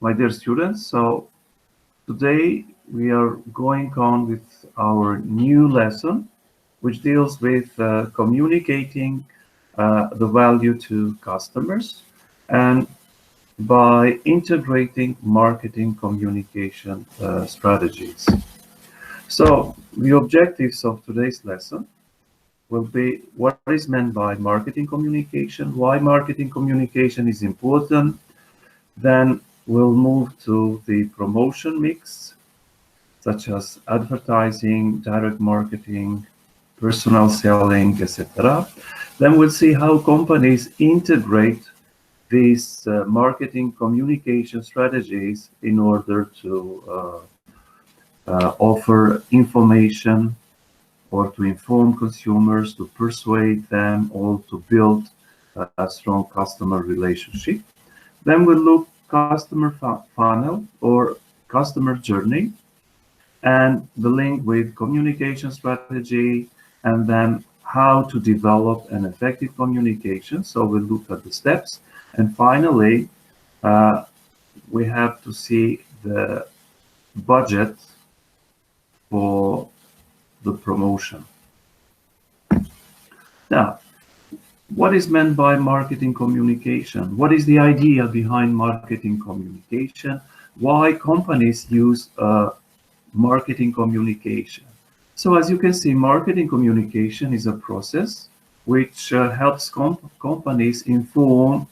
my dear students. So today we are going on with our new lesson, which deals with communicating the value to customers and by integrating marketing communication strategies. So the objectives of today's lesson will be what is meant by marketing communication, why marketing communication is important. Then we'll move to the promotion mix, such as advertising, direct marketing, personal selling, etc. Then we'll see how companies integrate these marketing communication strategies in order to offer information or to inform consumers, to persuade them, or to build a strong customer relationship. Then we look customer funnel or customer journey and the link with communication strategy, and then how to develop an effective communication. So we look at the steps. And finally, we have to see the budget for the promotion. Now, what is meant by marketing communication? What is the idea behind marketing communication? Why companies use marketing communication? So as you can see, marketing communication is a process which helps companies inform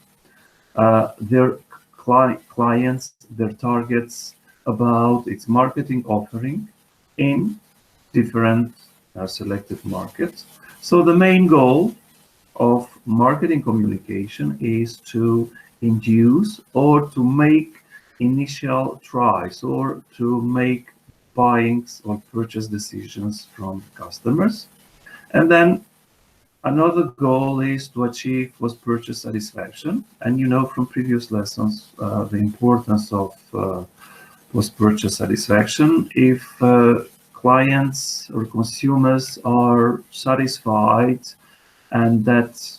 their clients, their targets about its marketing offering in different selected markets. So the main goal of marketing communication is to induce or to make initial tries or to make buyings or purchase decisions from customers. And then another goal is to achieve post-purchase satisfaction. And you know from previous lessons the importance of post-purchase satisfaction. If clients or consumers are satisfied, and that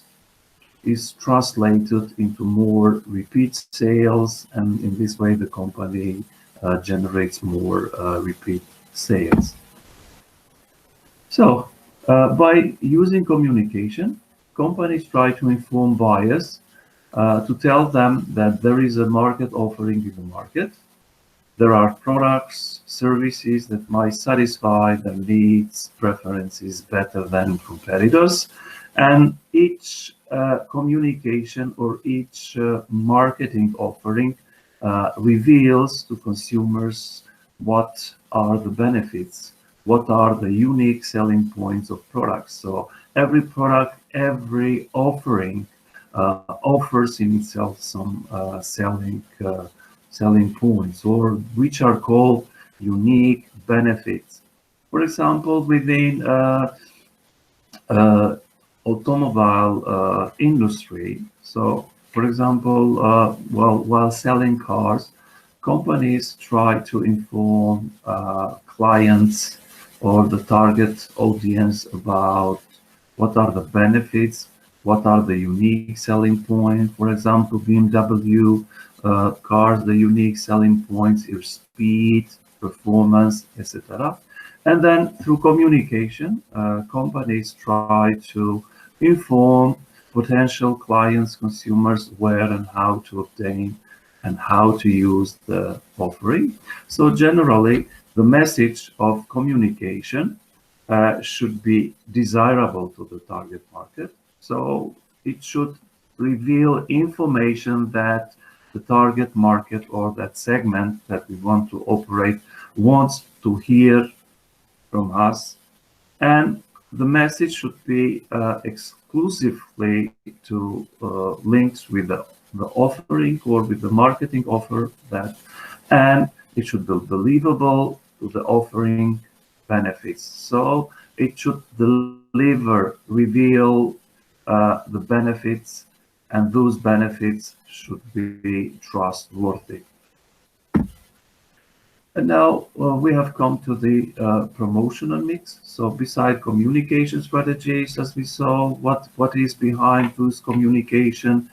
is translated into more repeat sales, and in this way the company generates more repeat sales. So by using communication, companies try to inform buyers to tell them that there is a market offering in the market. There are products, services that might satisfy their needs, preferences better than competitors. And each communication or each marketing offering reveals to consumers what are the benefits, what are the unique selling points of products. So every product, every offering offers in itself some selling points, or which are called unique benefits. For example, within automobile industry. So, for example, while selling cars, companies try to inform clients or the target audience about what are the benefits, what are the unique selling points. For example, BMW cars, the unique selling points is speed, performance, etc. And then through communication, companies try to inform potential clients, consumers, where and how to obtain and how to use the offering. So generally, the message of communication should be desirable to the target market. So it should reveal information that the target market or that segment that we want to operate wants to hear from us. And the message should be exclusively to links with the offering or with the marketing offer that, and it should be believable to the offering benefits. So it should deliver, reveal the benefits, and those benefits should be trustworthy. And now we have come to the promotional mix. So beside communication strategies, as we saw, what is behind those communication?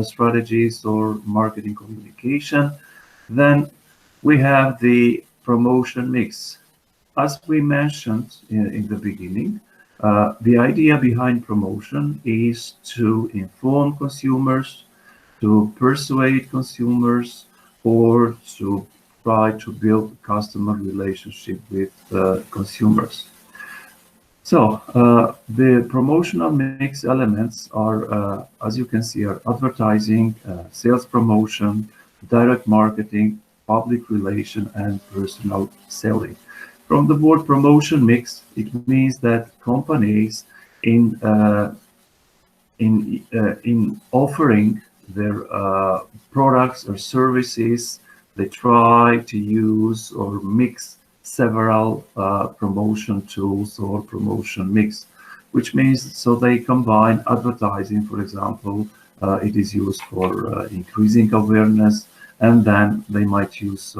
strategies or marketing communication. Then we have the promotion mix. As we mentioned in the beginning, the idea behind promotion is to inform consumers, to persuade consumers, or to try to build customer relationship with consumers. So the promotional mix elements are, as you can see, are advertising, sales promotion, direct marketing, public relation, and personal selling. From the word promotion mix, it means that companies in in offering their products or services, they try to use or mix several promotion tools or promotion mix, which means so they combine advertising, for example, it is used for increasing awareness, and then they might use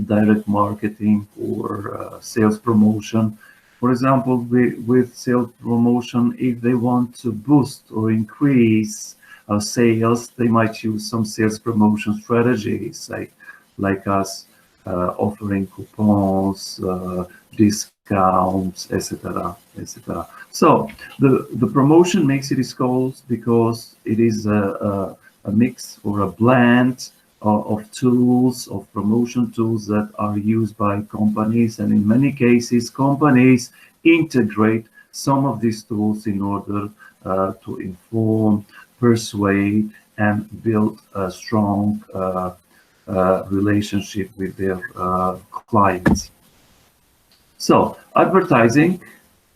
direct marketing or sales promotion. For example, with sales promotion, if they want to boost or increase sales, they might use some sales promotion strategies, like us offering coupons, discounts, etc., etc. So the promotion mix, it is called because it is a mix or a blend of tools, of promotion tools that are used by companies, and in many cases, companies integrate some of these tools in order to inform, persuade, and build a strong relationship with their clients. So advertising,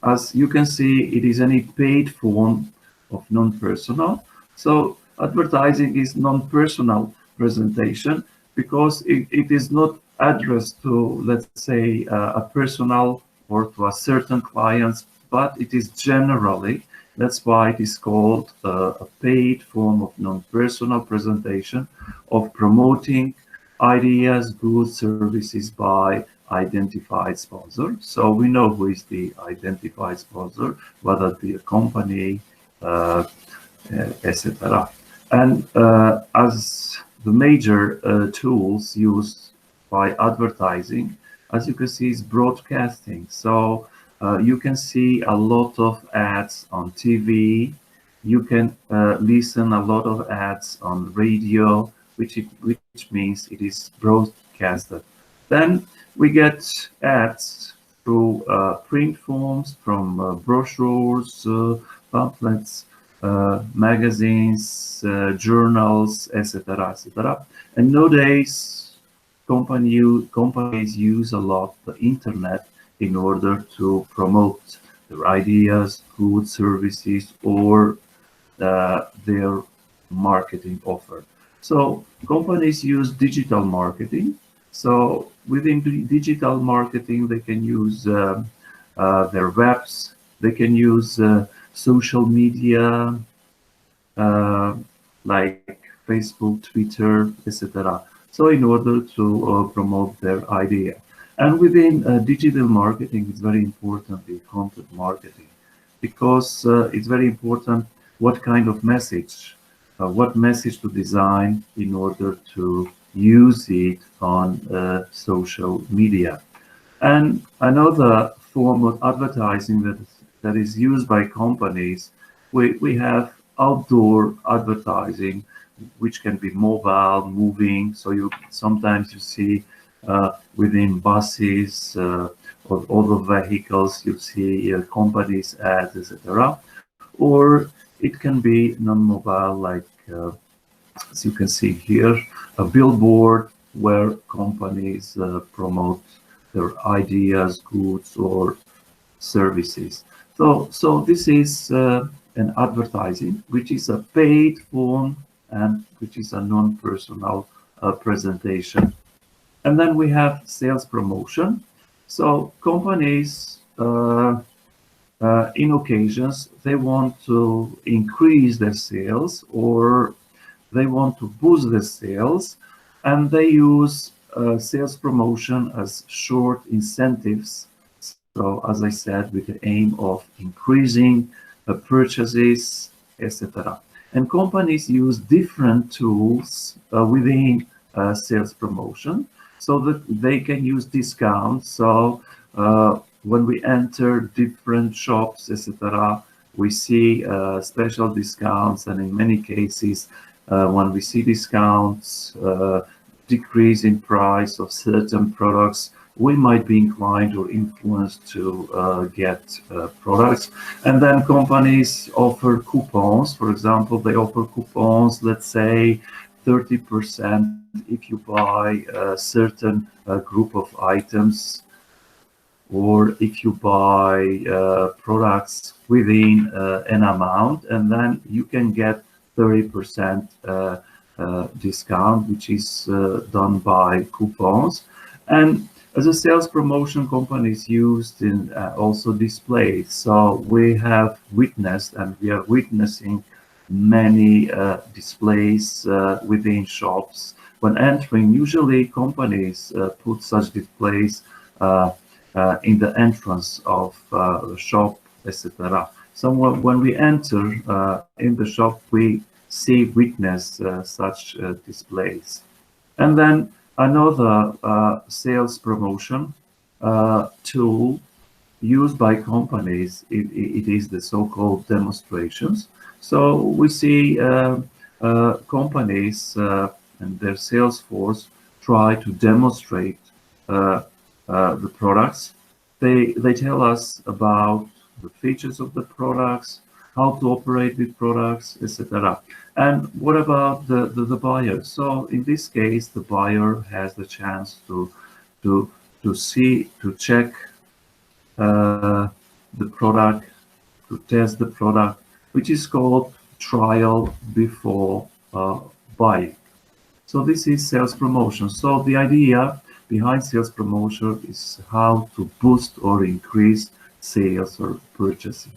as you can see, it is any paid form of non-personal. So advertising is non-personal presentation because it is not addressed to, let's say, a personal or to a certain clients, but it is generally, that's why it is called a paid form of non-personal presentation of promoting ideas, goods, services by identified sponsor. So we know who is the identified sponsor, whether it be a company, etc. And as the major tools used by advertising, as you can see, is broadcasting. So you can see a lot of ads on TV. You can listen a lot of ads on radio, which means it is broadcasted. Then we get ads through print forms from brochures, pamphlets, magazines, journals, etc., etc. And nowadays, companies use a lot the internet in order to promote their ideas, goods, services, or their marketing offer. So companies use digital marketing. So within the digital marketing, they can use their webs, they can use social media like Facebook, Twitter, etc. So in order to promote their idea. And within digital marketing, it's very important the content marketing because it's very important what kind of message, what message to design in order to use it on social media. And another form of advertising that is used by companies, we have outdoor advertising, which can be mobile, moving. So you sometimes you see within buses or other vehicles, you see companies ads, etc. Or it can be non-mobile, like as you can see here, a billboard where companies promote their ideas, goods, or services. So this is an advertising, which is a paid form and which is a non-personal presentation. And then we have sales promotion. So companies, in occasions, they want to increase their sales or they want to boost their sales, and they use sales promotion as short incentives. So, as I said, with the aim of increasing purchases, etc. And companies use different tools within sales promotion so that they can use discounts. So when we enter different shops, etc., we see special discounts, and in many cases, when we see discounts, decrease in price of certain products, we might be inclined or influenced to get products. And then companies offer coupons. For example, they offer coupons, let's say 30% if you buy a certain group of items, or if you buy products within an amount, and then you can get 30% discount, which is done by coupons. And as a sales promotion, companies used in also displays. So we have witnessed, and we are witnessing many displays within shops. When entering, usually companies put such displays in the entrance of the shop, etc. So when we enter in the shop, we witness such displays. And then another sales promotion tool used by companies, it is the so-called demonstrations. So we see companies and their sales force try to demonstrate the products. They tell us about the features of the products, how to operate with products, etc. And what about the buyer? So in this case, the buyer has the chance to see, to check the product, to test the product, which is called trial before buying. So this is sales promotion. So the idea behind sales promotion is how to boost or increase sales or purchasing.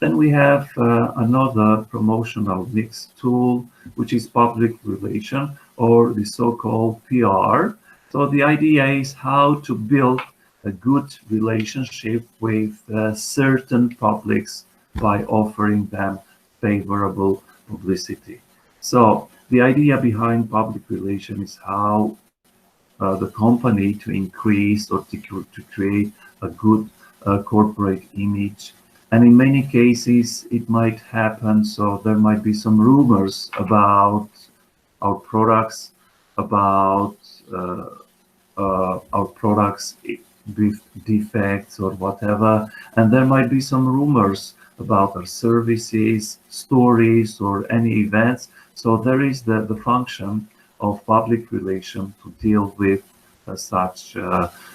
Then we have another promotional mix tool, which is public relation, or the so-called PR. So the idea is how to build a good relationship with certain publics by offering them favorable publicity. So the idea behind public relation is how the company to increase or to create a good corporate image. And in many cases, it might happen. So there might be some rumors about our products, about our products with defects or whatever. And there might be some rumors about our services, stories, or any events. So there is the function of public relation to deal with such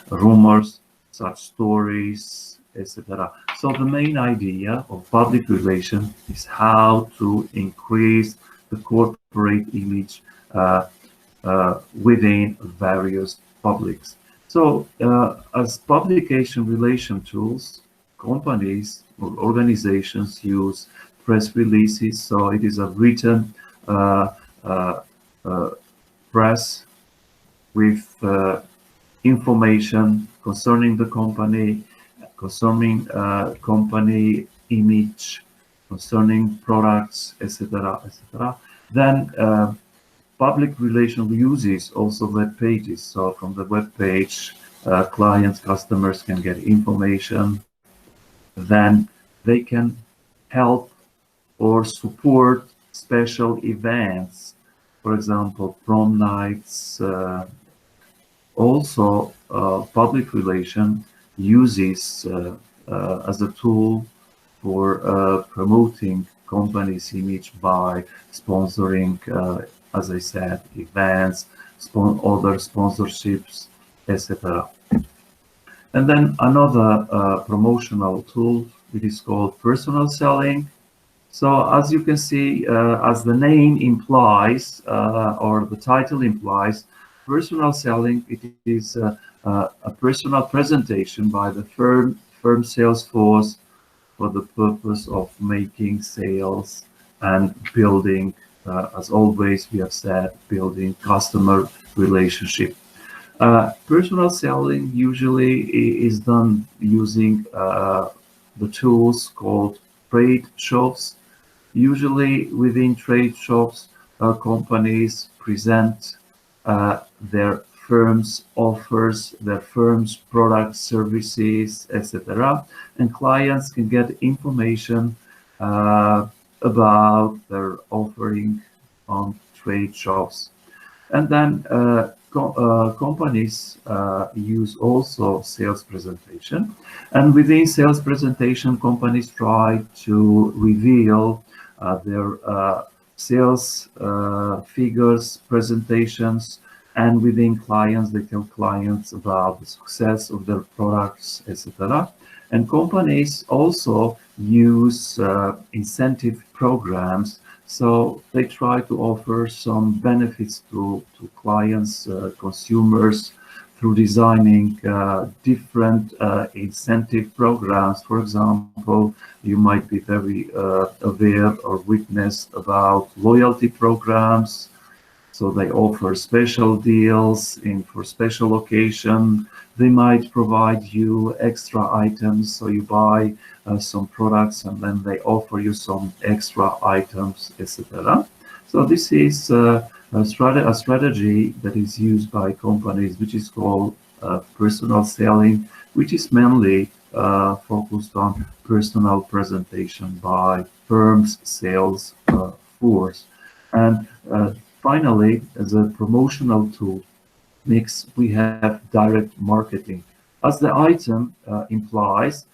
rumors, such stories, etc. So the main idea of public relation is how to increase the corporate image within various publics. So as publication relation tools, companies or organizations use press releases. So it is a written press with information concerning the company, concerning company image, concerning products, etc., etc. Then public relation uses also web pages. So from the web page, clients, customers can get information. Then they can help or support special events, for example, prom nights. Also, public relation uses as a tool for promoting company's image by sponsoring, as I said, events, other sponsorships, etc. And then another promotional tool, which is called personal selling. So as you can see, as the name implies, or the title implies, personal selling, it is a personal presentation by the firm sales force for the purpose of making sales and building, as always we have said, building customer relationship. Personal selling usually is done using the tools called trade shows. Usually within trade shops, companies present their firm's offers, their firm's products, services, etc. And clients can get information uh, about their offering on trade shops. And then companies use also sales presentation. And within sales presentation, companies try to reveal their sales figures, presentations, and within clients, they tell clients about the success of their products, etc. And companies also use incentive programs, so they try to offer some benefits to clients, consumers, through designing different incentive programs. For example, you might be very aware or witnessed about loyalty programs, so they offer special deals in for special occasion. They might provide you extra items, so you buy some products and then they offer you some extra items, etc. So this is a strategy that is used by companies, which is called personal selling, which is mainly focused on personal presentation by firms' sales force. And finally, as a promotional tool mix, we have direct marketing. As the item implies,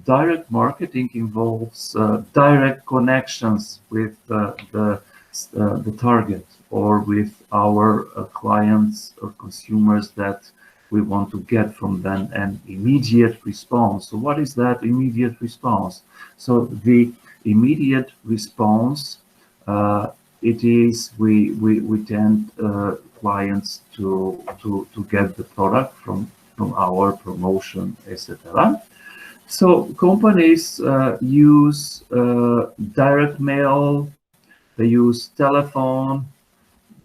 direct marketing involves direct connections with the target or with our clients or consumers that we want to get from them an immediate response. So what is that immediate response? So the immediate response, it is we tend clients to get the product from our promotion, etc. So companies use direct mail, they use telephone,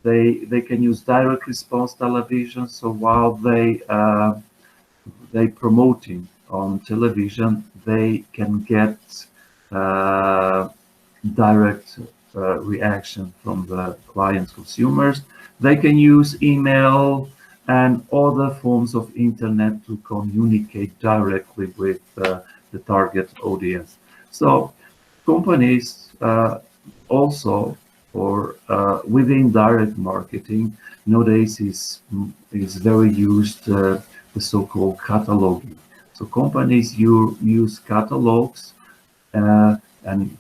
they can use direct response television. So while they promoting on television, they can get uh, direct reaction from the clients, consumers. They can use email and other forms of internet to communicate directly with the target audience. So companies also, or within direct marketing nowadays is very used the so-called cataloging. So companies use catalogs, and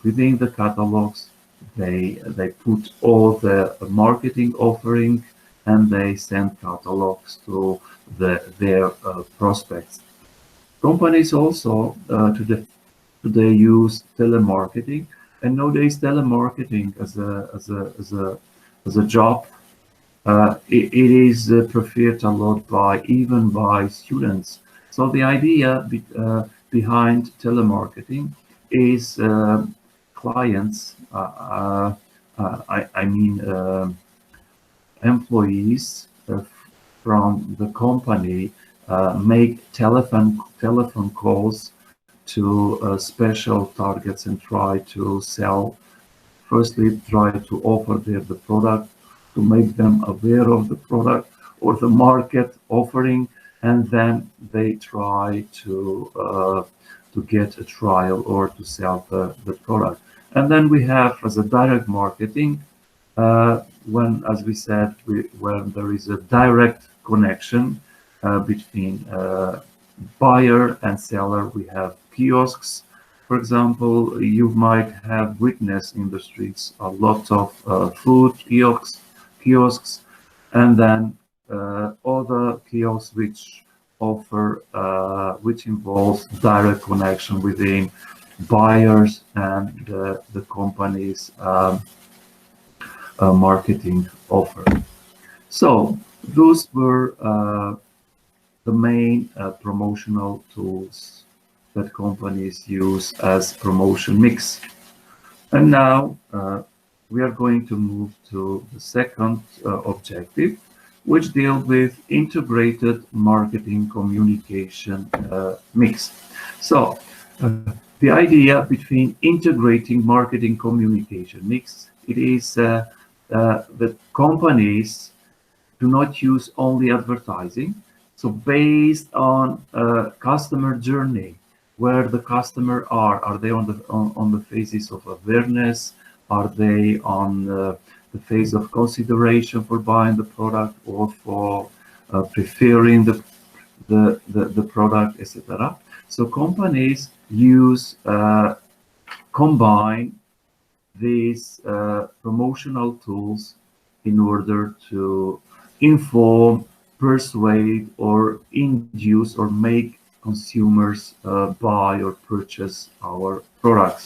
within the catalogs they put all the marketing offering, and they send catalogs to their prospects. Companies also today use telemarketing, and nowadays telemarketing as a job, it is preferred a lot by even by students. So the idea behind telemarketing is clients, I mean employees from the company make telephone calls to special targets and try to sell. Firstly, try to offer them the product, to make them aware of the product or the market offering, and then they try to get a trial or to sell the product. And then we have as a direct marketing, when, as we said, when there is a direct connection between buyer and seller. We have kiosks. For example, you might have witnessed in the streets a lot of food kiosks, and then other kiosks which involves direct connection within buyers and the company's marketing offer. So those were the main promotional tools that companies use as promotion mix. And now we are going to move to the second objective, which deals with integrated marketing communication mix. So the idea between integrating marketing communication mix, it is that companies do not use only advertising. So based on customer journey, where the customer are they on the phases of awareness? Are they on the phase of consideration for buying the product or for preferring the product, etc. So companies use combine these promotional tools in order to inform, persuade, or induce or make consumers buy or purchase our products.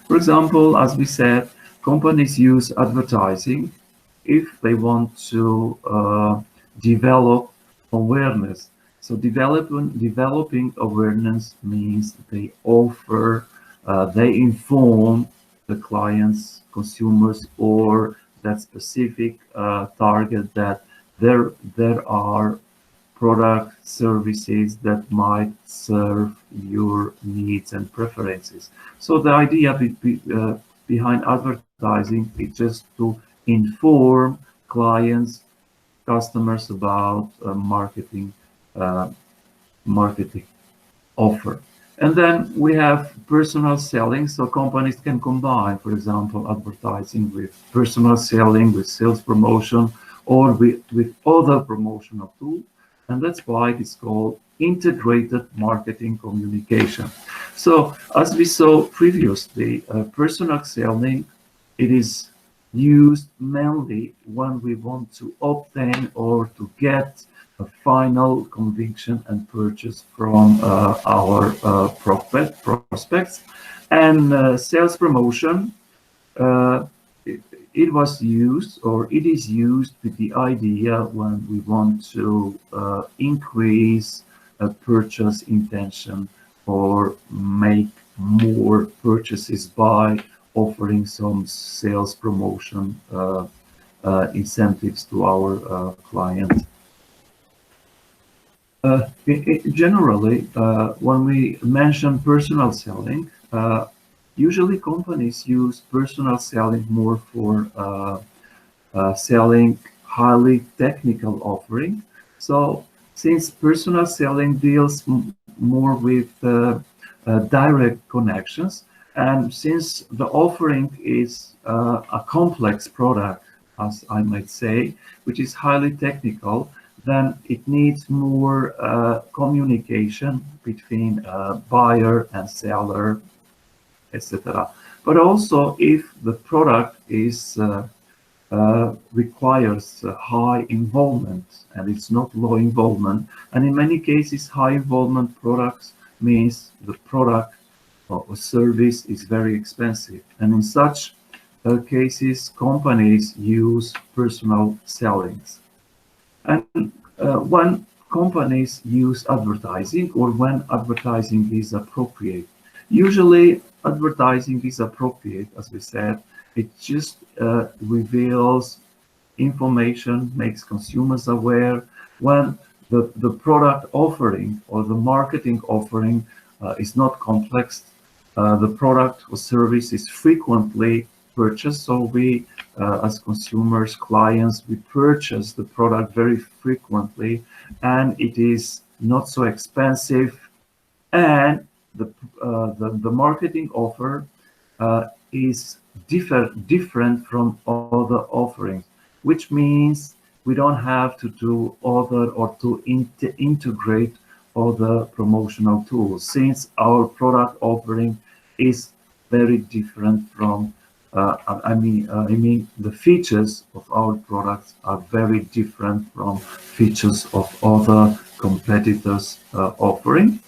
For example, as we said, companies use advertising if they want to develop awareness. So developing awareness means they offer, they inform the clients, consumers, or that specific target that there are product services that might serve your needs and preferences. So the idea behind advertising is just to inform clients, customers about uh, marketing offer. And then we have personal selling. So companies can combine, for example, advertising with personal selling, with sales promotion, or with other promotional tools. And that's why it's called integrated marketing communication. So as we saw previously, personal selling, it is used mainly when we want to obtain or to get a final conviction and purchase from our prospects. And sales promotion, uh, it, it was used or it is used with the idea when we want to increase a purchase intention or make more purchases by offering some sales promotion incentives to our clients. Generally, when we mention personal selling, usually companies use personal selling more for selling highly technical offering. So since personal selling deals more with direct connections, and since the offering is a complex product, as I might say, which is highly technical, then it needs more communication between buyer and seller, etc. But also, if the product is requires high involvement and it's not low involvement, and in many cases, high involvement products means the product or service is very expensive, and in such cases, companies use personal sellings. And when companies use advertising or when advertising is appropriate, usually advertising is appropriate, as we said, it just reveals information, makes consumers aware when the product offering or the marketing offering is not complex. The product or service is frequently purchased. So we, as consumers, clients, we purchase the product very frequently, and it is not so expensive. And the marketing offer is different from other offerings, which means we don't have to do other or to integrate other promotional tools, since our product offering is very different from I mean, the features of our products are very different from features of other competitors' offering.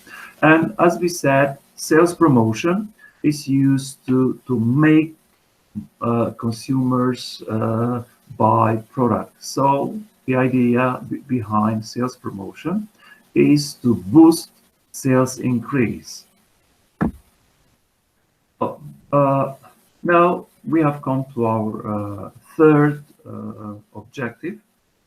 And as we said, sales promotion is used to make consumers buy products. So the idea behind sales promotion is to boost sales increase. Uh, Now we have come to our third objective,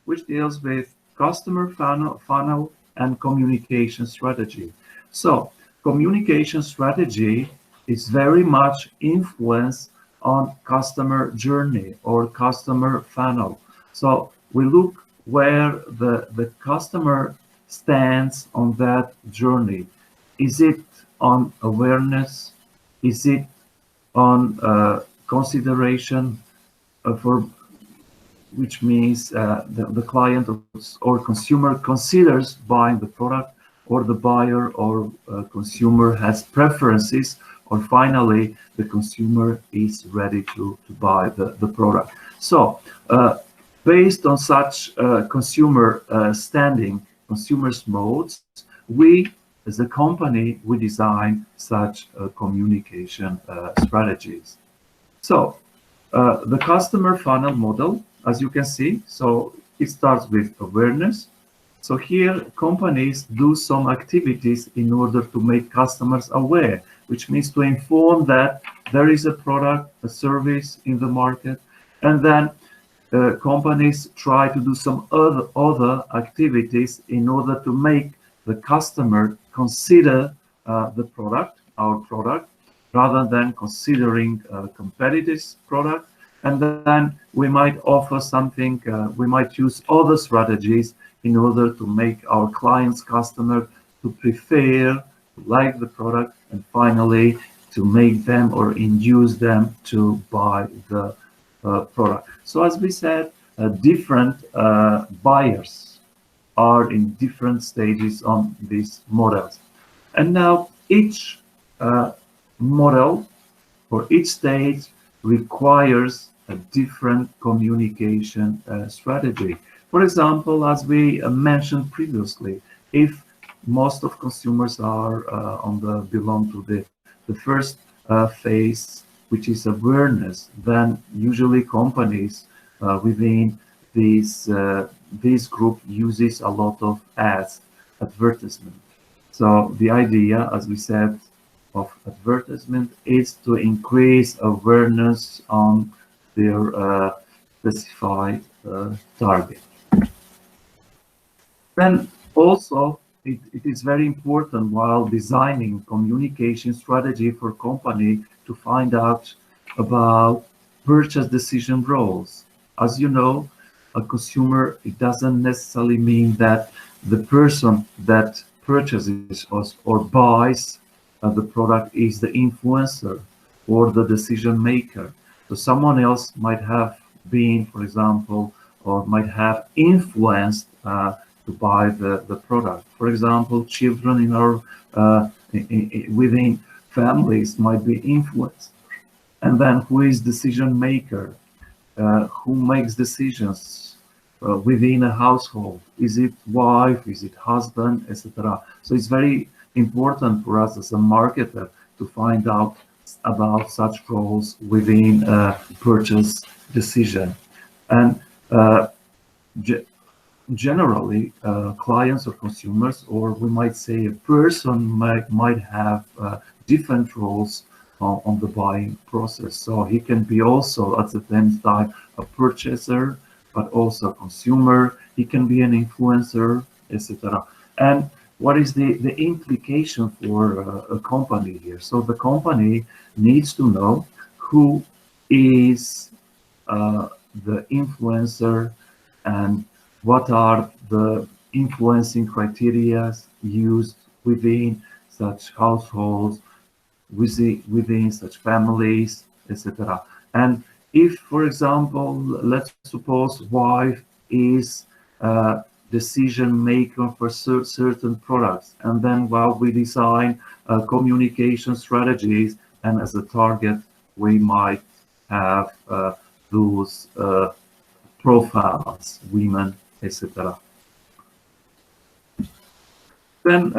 which deals with customer funnel and communication strategy. So communication strategy is very much influenced on customer journey or customer funnel. So we look where the customer stands on that journey. Is it on awareness? Is it on consideration for, which means the client or consumer considers buying the product, or the buyer or consumer has preferences, or finally the consumer is ready to buy the product. So based on such consumer standing, consumers modes, we as a company, we design such communication strategies. So the customer funnel model, as you can see, so it starts with awareness. So here companies do some activities in order to make customers aware, which means to inform that there is a product, a service in the market, and then companies try to do some other activities in order to make the customer consider the product, our product, rather than considering a competitor's product. And then we might offer something, we might use other strategies in order to make our clients, customer, to prefer, to like the product, and finally to make them or induce them to buy the product. So as we said, different buyers are in different stages on these models. And now each model or each stage requires a different communication strategy. For example, as we mentioned previously, if most of consumers are belong to the first phase, which is awareness, then usually companies within this group uses a lot of ads, advertisement. So the idea, as we said, of advertisement is to increase awareness on their specified target. Then also, it is very important while designing communication strategy for company to find out about purchase decision roles. As you know, a consumer, it doesn't necessarily mean that the person that purchases or buys the product is the influencer or the decision maker. So someone else might have been, for example, or might have influenced to buy the product. For example, children in our within families might be influenced. And then who is decision maker? Who makes decisions within a household? Is it wife? Is it husband, etc.? So it's very important for us as a marketer to find out about such roles within a purchase decision. And generally, clients or consumers, or we might say a person might have different roles on the buying process. So he can be also at the same time a purchaser, but also a consumer. He can be an influencer, etc. And what is the implication for a company here? So the company needs to know who is the influencer and what are the influencing criteria used within such households, within such families, etc. And if, for example, let's suppose wife is a decision maker for certain products, and then while we design communication strategies, and as a target, we might have those profiles, women, etc. Then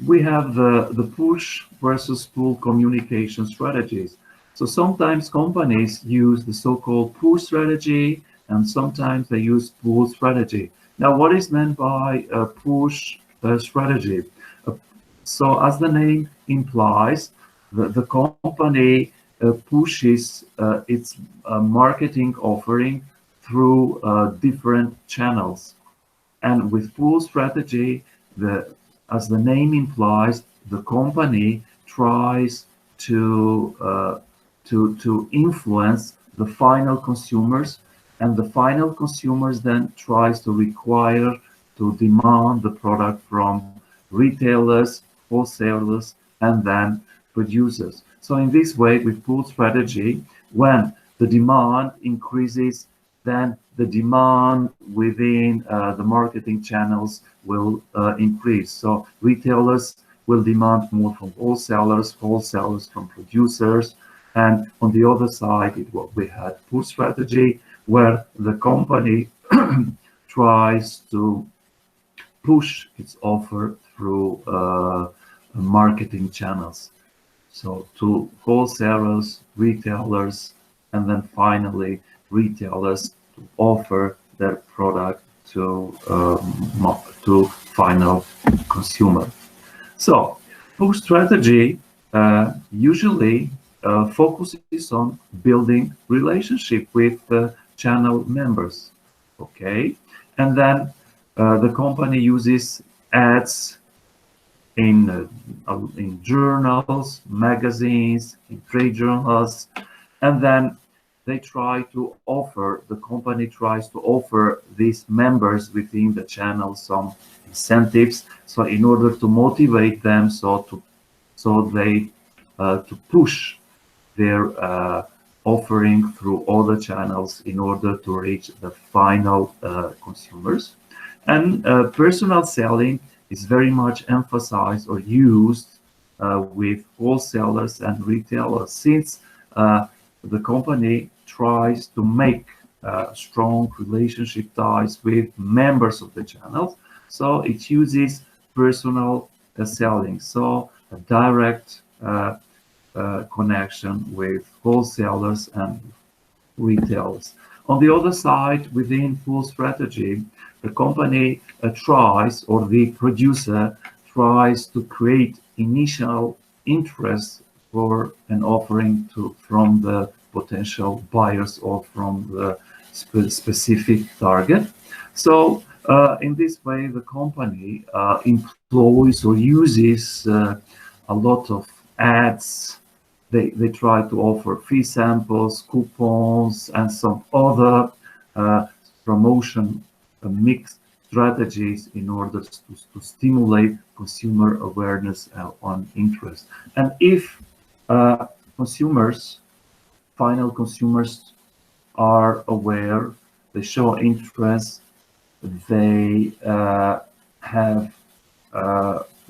we have the push versus pull communication strategies. So sometimes companies use the so-called push strategy, and sometimes they use pull strategy. Now, what is meant by a push strategy? So as the name implies, the company pushes its marketing offering through different channels. And with pull strategy, as the name implies, the company tries to influence the final consumers, and the final consumers then tries to require, to demand the product from retailers, wholesalers, and then producers. So in this way, with pull strategy, when the demand increases, then the demand within the marketing channels will increase. So retailers will demand more from wholesalers, wholesalers from producers, and on the other side, we had pull strategy, where the company tries to push its offer through marketing channels. So to wholesalers, retailers, and then finally retailers to offer their product to final consumer. So push strategy usually focuses on building relationship with channel members. Okay, and then the company uses ads in journals, magazines, in trade journals, and then they try to offer, the company tries to offer these members within the channel some incentives, so in order to motivate them, so they to push their offering through all the channels in order to reach the final consumers. And personal selling is very much emphasized or used with wholesalers and retailers, since the company tries to make strong relationship ties with members of the channel. So it uses personal selling, so a direct connection with wholesalers and retailers. On the other side, within pull strategy, the company tries, or the producer tries to create initial interest for an offering from the potential buyers or from the specific target. So in this way, the company employs or uses a lot of ads. They try to offer free samples, coupons, and some other promotion mixed strategies in order to stimulate consumer awareness on interest. And if final consumers are aware, they show interest, they have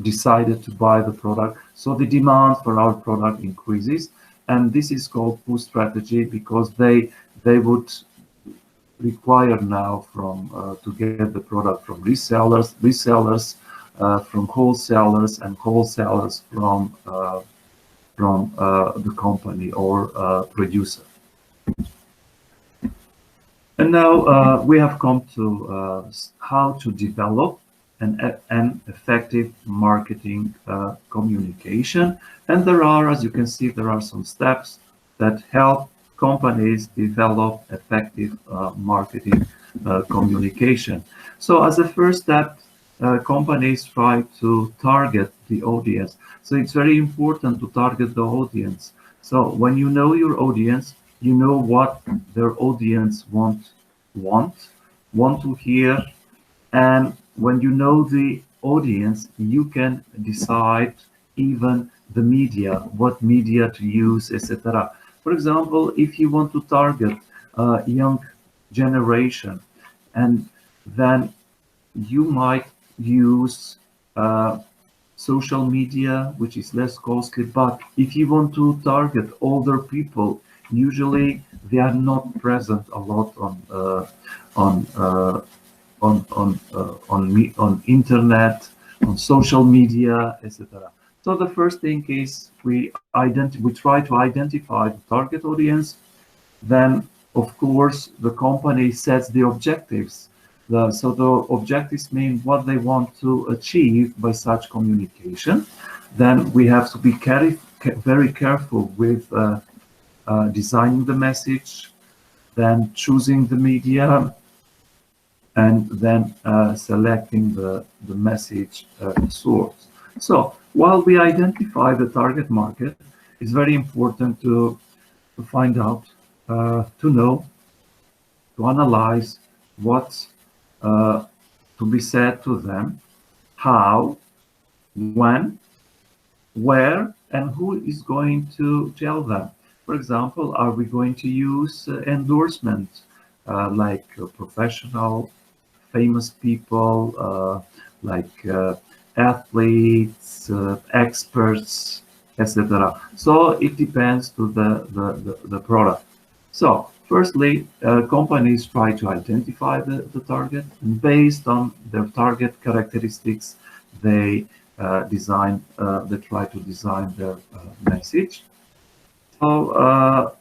decided to buy the product, so the demand for our product increases, and this is called pull strategy, because they would require now to get the product from resellers from wholesalers, and wholesalers from the company or producer. And now we have come to how to develop an effective marketing communication. And there are, as you can see, there are some steps that help companies develop effective marketing communication. So as a first step, companies try to target the audience. So it's very important to target the audience. So when you know your audience, you know what their audience want to hear, and when you know the audience, you can decide even the media, what media to use, etc. For example, if you want to target a young generation, and then you might use social media, which is less costly. But if you want to target older people, usually they are not present a lot on internet, on social media, etc. So the first thing is we try to identify the target audience. Then, of course, the company sets the objectives. So the objectives mean what they want to achieve by such communication. Then we have to be very careful with designing the message, then choosing the media, and then selecting the message source. So while we identify the target market, it's very important to find out, to know, to analyze what's to be said to them, how, when, where, and who is going to tell them. For example, are we going to use endorsement like professional, famous people, like athletes, experts, etc. So it depends to the product. So firstly, companies try to identify the target, and based on their target characteristics, they they try to design their message. So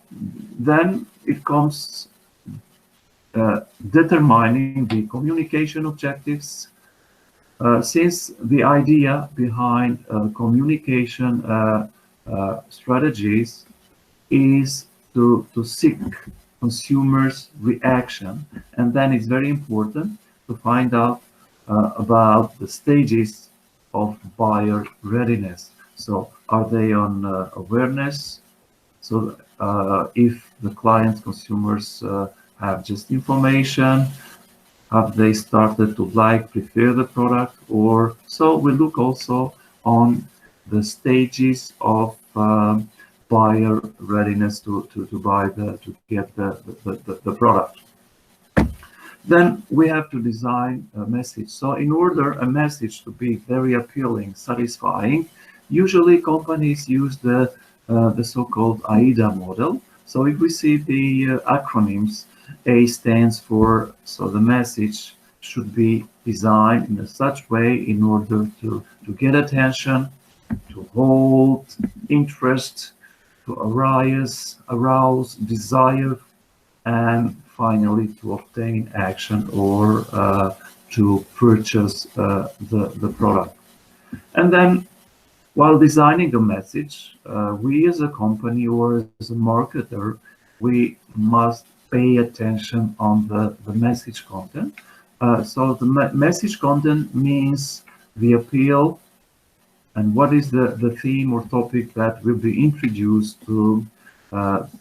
then it comes determining the communication objectives. Since the idea behind communication strategies is to seek consumers' reaction, and then it's very important to find out about the stages of buyer readiness. So, are they on awareness? So, if the clients, consumers have just information, have they started to like, prefer the product, or so we look also on the stages of buyer readiness to buy to get the product. Then we have to design a message. So in order a message to be very appealing, satisfying, usually companies use the so-called AIDA model. So if we see the acronyms, A stands for, so the message should be designed in such way in order to get attention, to hold interest, to arouse desire, and finally to obtain action or to purchase the product. And then while designing a message, we as a company or as a marketer, we must pay attention on the message content. So the message content means the appeal and what is the theme or topic that will be introduced to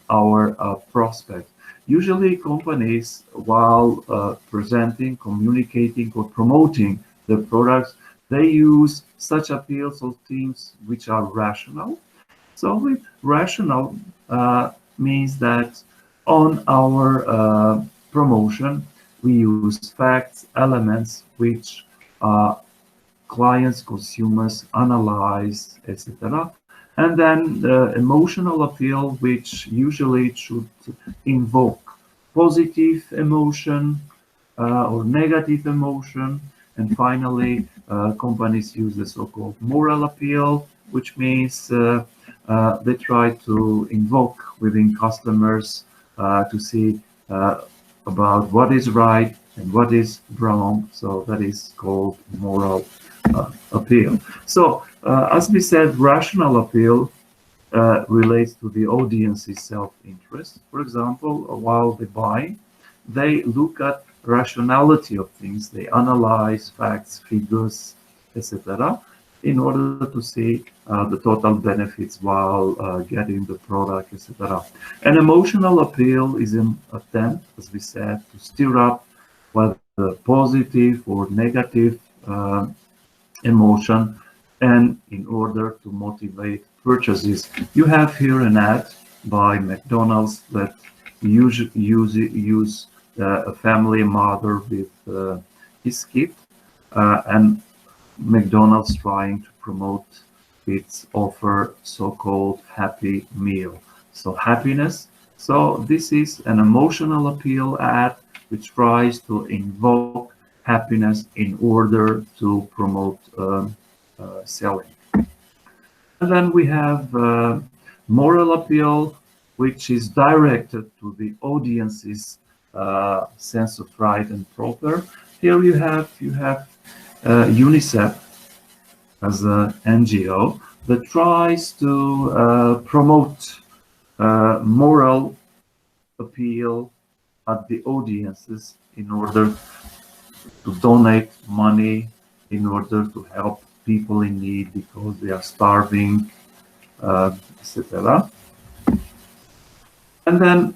our prospect. Usually companies, while presenting, communicating, or promoting their products, they use such appeals or themes which are rational. So with rational means that on our promotion, we use facts, elements which clients, consumers analyze, etc. And then the emotional appeal, which usually should invoke positive emotion or negative emotion. And finally, companies use the so-called moral appeal, which means they try to invoke within customers to see about what is right and what is wrong. So that is called moral appeal. So as we said, rational appeal relates to the audience's self-interest. For example, while they buy, they look at rationality of things. They analyze facts, figures, etc., in order to see the total benefits while getting the product, etc. An emotional appeal is an attempt, as we said, to stir up whether positive or negative emotion, and in order to motivate purchases. You have here an ad by McDonald's that use a family mother with his kid, and McDonald's trying to promote its offer, so-called Happy Meal. So happiness. So this is an emotional appeal ad which tries to invoke happiness in order to promote selling. And then we have moral appeal, which is directed to the audience's sense of right and proper. Here you have UNICEF as an NGO that tries to promote moral appeal at the audiences in order to donate money, in order to help people in need because they are starving, etc. And then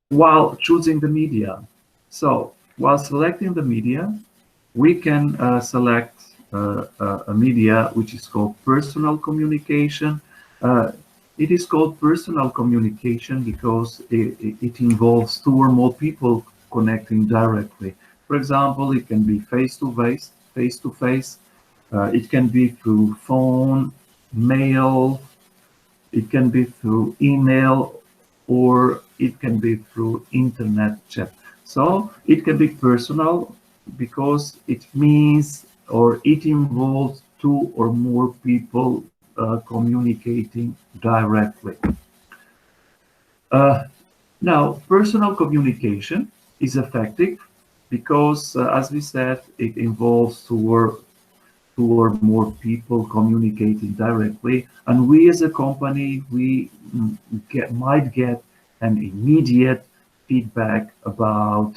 while choosing the media, so while selecting the media, we can select a media which is called personal communication. Uh, it is called personal communication because it involves two or more people connecting directly. For example, it can be face-to-face, face-to-face. It can be through phone, mail, it can be through email, or it can be through internet chat. So it can be personal because it means or it involves two or more people communicating directly. Uh, Now, personal communication is effective because, as we said, it involves two or more people communicating directly, and we as a company we might get an immediate feedback about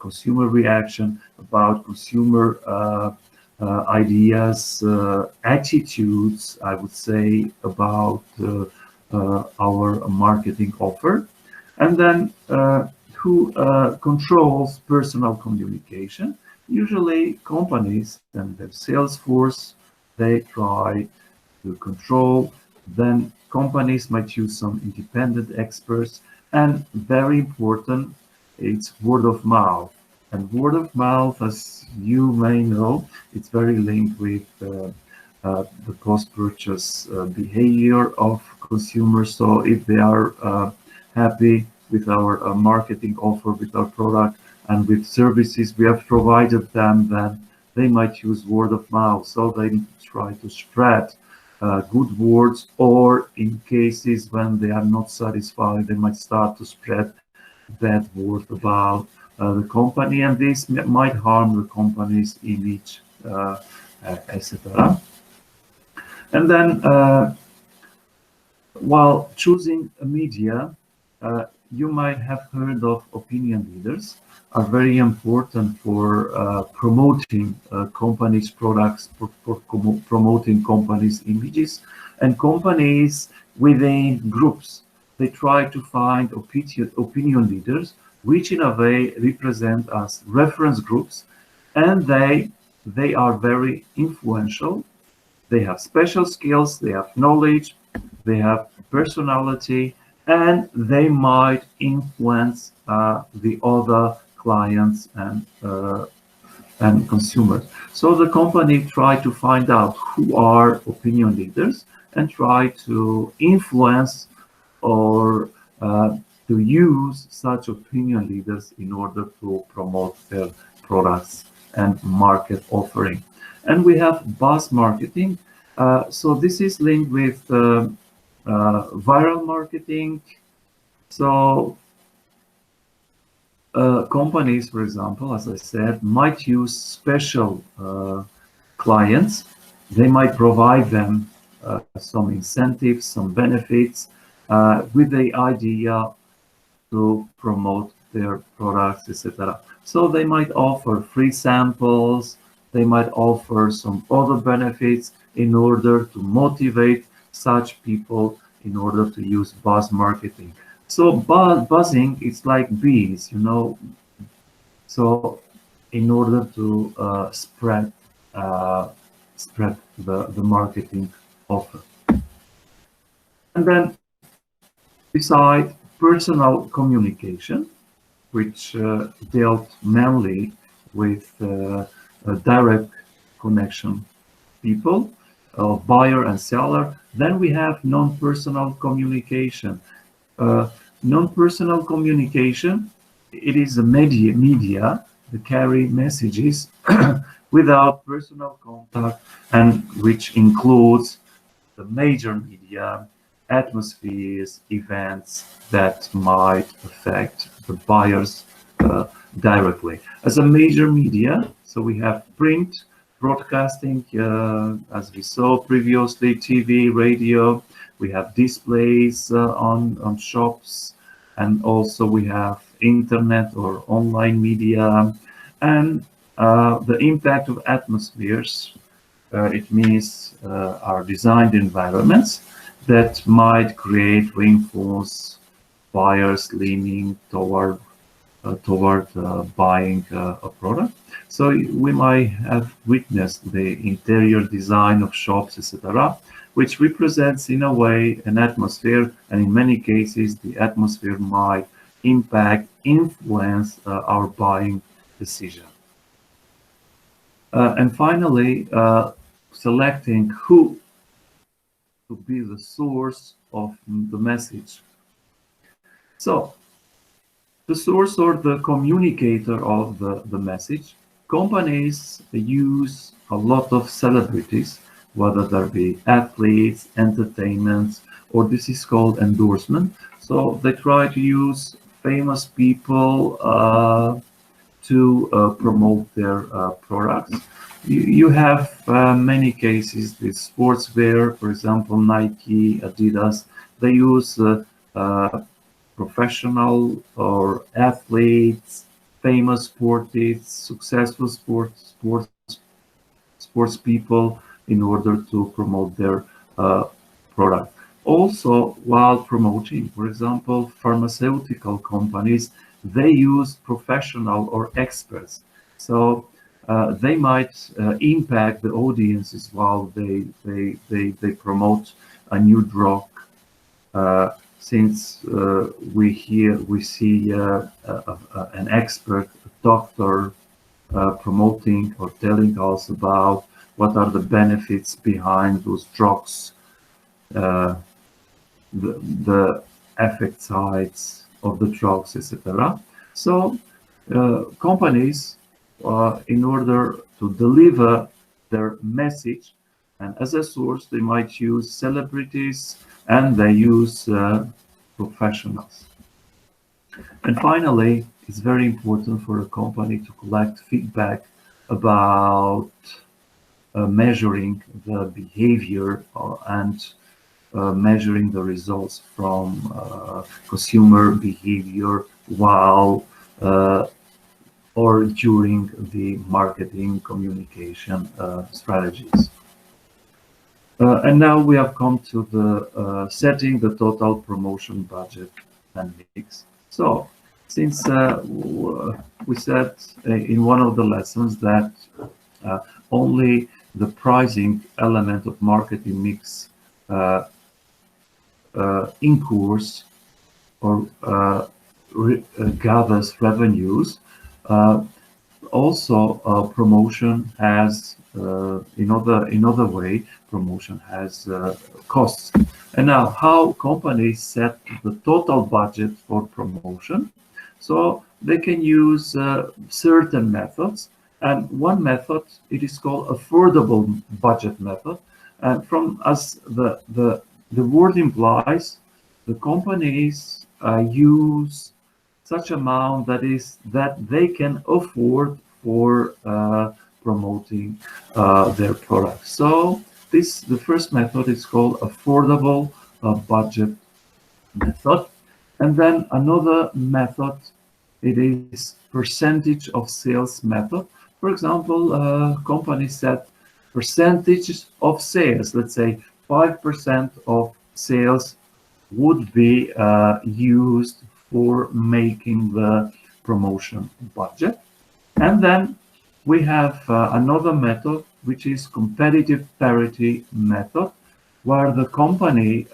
consumer reaction, about consumer ideas, attitudes, I would say, about our marketing offer. And then who controls personal communication? Usually companies and their sales force, they try to control. Then companies might use some independent experts. And very important, it's word of mouth. And word of mouth, as you may know, it's very linked with the post-purchase behavior of consumers. So if they are happy with our marketing offer, with our product, and with services we have provided them, then they might use word of mouth. So they try to spread good words, or in cases when they are not satisfied, they might start to spread bad word about the company, and this might harm the company's image, etc. And then while choosing a media, you might have heard of opinion leaders are very important for promoting companies' products, for promoting companies' images, and companies within groups. They try to find opinion leaders, which in a way represent as reference groups, and they are very influential. They have special skills, they have knowledge, they have personality, and they might influence the other clients and consumers. So the company try to find out who are opinion leaders and try to influence or to use such opinion leaders in order to promote their products and market offering. And we have buzz marketing. So this is linked with viral marketing. So companies, for example, as I said, might use special clients. They might provide them some incentives, some benefits with the idea to promote their products, etc. So they might offer free samples, they might offer some other benefits in order to motivate such people in order to use buzz marketing. So buzzing is like bees, you know. So in order to spread the marketing offer. And then beside personal communication, which dealt mainly with a direct connection people, buyer and seller. Then we have non-personal communication. Non-personal communication, it is a media that carry messages without personal contact, and which includes the major media, atmospheres, events that might affect the buyers directly. As a major media, so we have print, broadcasting, as we saw previously, TV, radio, we have displays on shops, and also we have internet or online media, and the impact of atmospheres. It means our designed environments. that might create reinforce buyers leaning toward buying a product. So we might have witnessed the interior design of shops, etc., which represents in a way an atmosphere, and in many cases the atmosphere might influence our buying decision. And finally, selecting who to be the source of the message. So the source or the communicator of the message. Companies use a lot of celebrities, whether there be athletes, entertainments, or this is called endorsement. So they try to use famous people to promote their products. You have many cases with sportswear, for example, Nike, Adidas. They use professional or athletes, famous sportists, successful sports people in order to promote their uh, product. Also, while promoting, for example, pharmaceutical companies, they use professional or experts. So they might impact the audiences while they promote a new drug. Since we see an expert doctor promoting or telling us about what are the benefits behind those drugs, uh, the effect sides of the drugs, etc. So companies, in order to deliver their message, and as a source, they might use celebrities and they use professionals. And finally, it's very important for a company to collect feedback about measuring the behavior and measuring the results from consumer behavior while or during the marketing communication strategies. And now we have come to the setting the total promotion budget and mix. So, since we said in one of the lessons that uh, only the pricing element of marketing mix uh, incurs or gathers revenues, uh, also promotion has in other way promotion has costs. And now how companies set the total budget for promotion, so they can use certain methods, and one method, it is called affordable budget method, and from as the word implies, the companies use such amount that they can afford for promoting their products. So the first method is called affordable budget method, and then another method, it is percentage of sales method. For example, companies set percentage of sales. Let's say 5% of sales would be used for making the promotion budget. And then we have another method, which is competitive parity method, where the company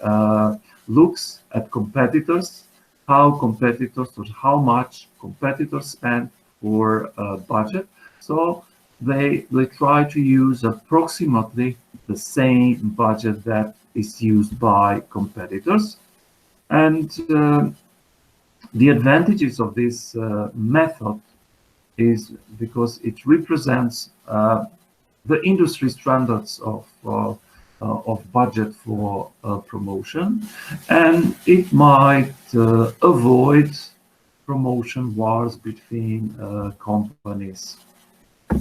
looks at competitors, how much competitors spend for budget. So they try to use approximately the same budget that is used by competitors. And the advantages of this method is because it represents the industry standards of budget for promotion, and it might avoid promotion wars between companies.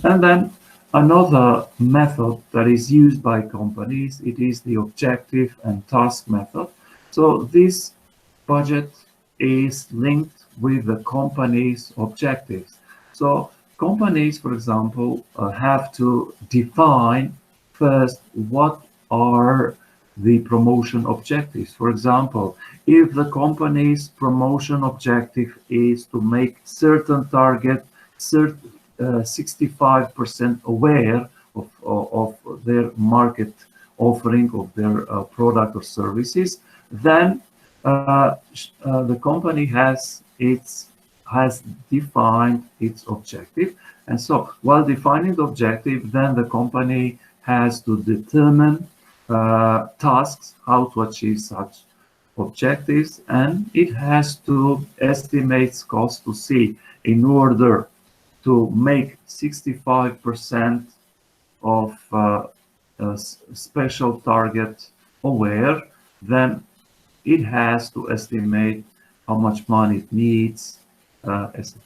And then another method that is used by companies, it is the objective and task method. So this budget is linked with the company's objectives. So companies, for example, have to define first what are the promotion objectives. For example, if the company's promotion objective is to make certain target 65% aware of their market offering of their product or services, then the company has defined its objective. And so while defining the objective, then the company has to determine tasks, how to achieve such objectives, and it has to estimate costs to see in order to make 65% of a special target aware, then it has to estimate how much money it needs, etc.